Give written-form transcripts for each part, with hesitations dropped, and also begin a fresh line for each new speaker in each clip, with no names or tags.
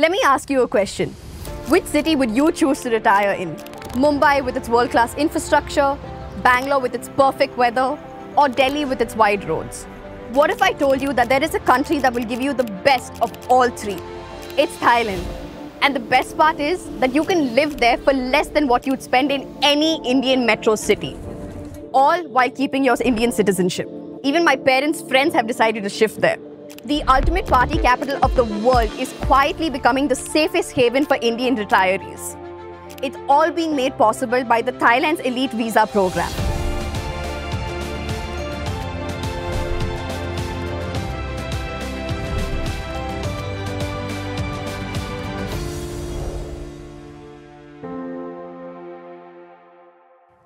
Let me ask you a question. Which city would you choose to retire in? Mumbai with its world-class infrastructure, Bangalore with its perfect weather, or Delhi with its wide roads? What if I told you that there is a country that will give you the best of all three? It's Thailand. And the best part is that you can live there for less than what you'd spend in any Indian metro city, all while keeping your Indian citizenship. Even my parents' friends have decided to shift there. The ultimate party capital of the world is quietly becoming the safest haven for Indian retirees. It's all being made possible by the Thailand's Elite Visa program.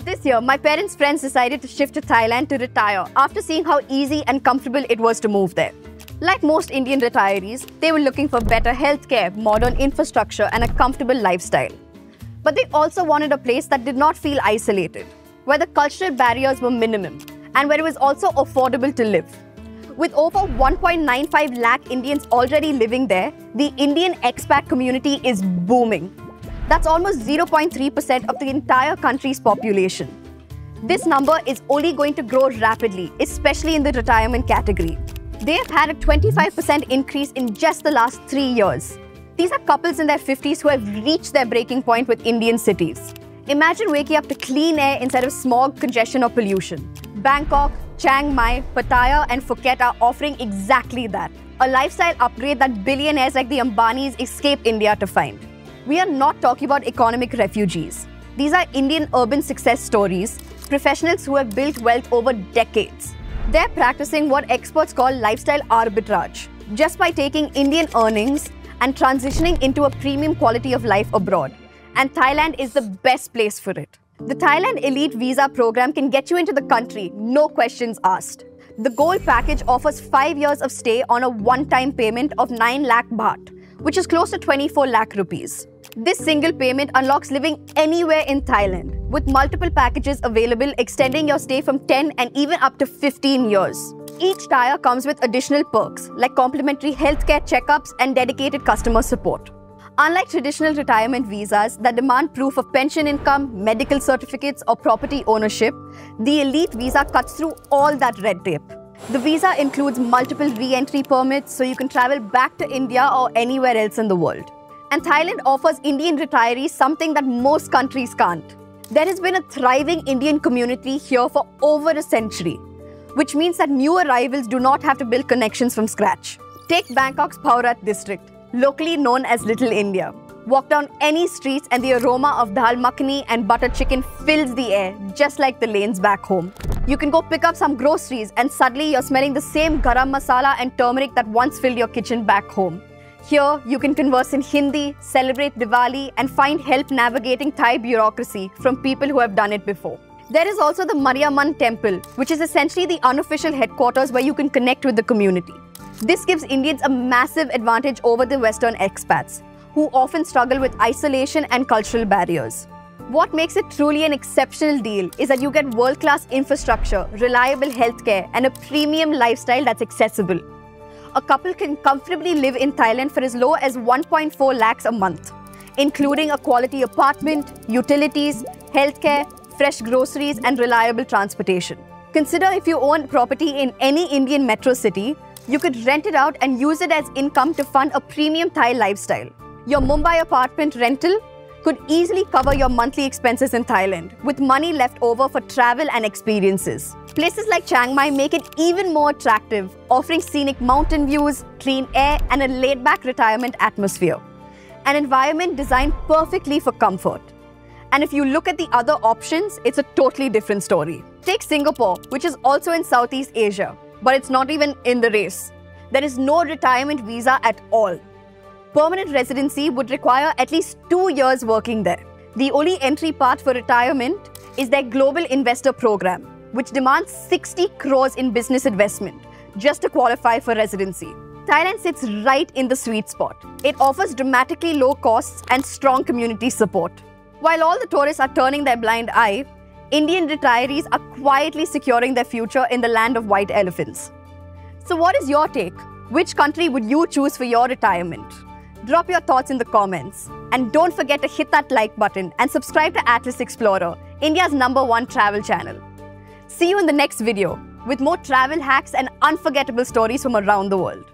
This year, my parents' friends decided to shift to Thailand to retire after seeing how easy and comfortable it was to move there. Like most Indian retirees, they were looking for better healthcare, modern infrastructure, and a comfortable lifestyle. But they also wanted a place that did not feel isolated, where the cultural barriers were minimum, and where it was also affordable to live. With over 1.95 lakh Indians already living there, the Indian expat community is booming. That's almost 0.3% of the entire country's population. This number is only going to grow rapidly, especially in the retirement category. They have had a 25% increase in just the last 3 years. These are couples in their 50s who have reached their breaking point with Indian cities. Imagine waking up to clean air instead of smog, congestion, or pollution. Bangkok, Chiang Mai, Pattaya, and Phuket are offering exactly that. A lifestyle upgrade that billionaires like the Ambanis escape India to find. We are not talking about economic refugees. These are Indian urban success stories, professionals who have built wealth over decades. They're practicing what experts call lifestyle arbitrage, just by taking Indian earnings and transitioning into a premium quality of life abroad. And Thailand is the best place for it. The Thailand Elite Visa program can get you into the country, no questions asked. The Gold package offers 5 years of stay on a one-time payment of 9 lakh baht, which is close to 24 lakh rupees. This single payment unlocks living anywhere in Thailand, with multiple packages available extending your stay from 10 and even up to 15 years. Each tier comes with additional perks like complimentary healthcare checkups and dedicated customer support. Unlike traditional retirement visas that demand proof of pension income, medical certificates, or property ownership, the Elite Visa cuts through all that red tape. The visa includes multiple re-entry permits so you can travel back to India or anywhere else in the world. And Thailand offers Indian retirees something that most countries can't. There has been a thriving Indian community here for over a century, which means that new arrivals do not have to build connections from scratch. Take Bangkok's Phaurat district, locally known as Little India. Walk down any streets and the aroma of dal makhani and butter chicken fills the air, just like the lanes back home. You can go pick up some groceries and suddenly you're smelling the same garam masala and turmeric that once filled your kitchen back home. Here, you can converse in Hindi, celebrate Diwali, and find help navigating Thai bureaucracy from people who have done it before. There is also the Mariamman Temple, which is essentially the unofficial headquarters where you can connect with the community. This gives Indians a massive advantage over the Western expats, who often struggle with isolation and cultural barriers. What makes it truly an exceptional deal is that you get world-class infrastructure, reliable healthcare, and a premium lifestyle that's accessible. A couple can comfortably live in Thailand for as low as 1.4 lakhs a month, including a quality apartment, utilities, healthcare, fresh groceries, and reliable transportation. Consider if you own property in any Indian metro city, you could rent it out and use it as income to fund a premium Thai lifestyle. Your Mumbai apartment rental could easily cover your monthly expenses in Thailand, with money left over for travel and experiences. Places like Chiang Mai make it even more attractive, offering scenic mountain views, clean air, and a laid-back retirement atmosphere. An environment designed perfectly for comfort. And if you look at the other options, it's a totally different story. Take Singapore, which is also in Southeast Asia, but it's not even in the race. There is no retirement visa at all. Permanent residency would require at least 2 years working there. The only entry path for retirement is their Global Investor Program, which demands 60 crores in business investment just to qualify for residency. Thailand sits right in the sweet spot. It offers dramatically low costs and strong community support. While all the tourists are turning their blind eye, Indian retirees are quietly securing their future in the land of white elephants. So what is your take? Which country would you choose for your retirement? Drop your thoughts in the comments. And don't forget to hit that like button and subscribe to Atlas Explorer, India's #1 travel channel. See you in the next video with more travel hacks and unforgettable stories from around the world.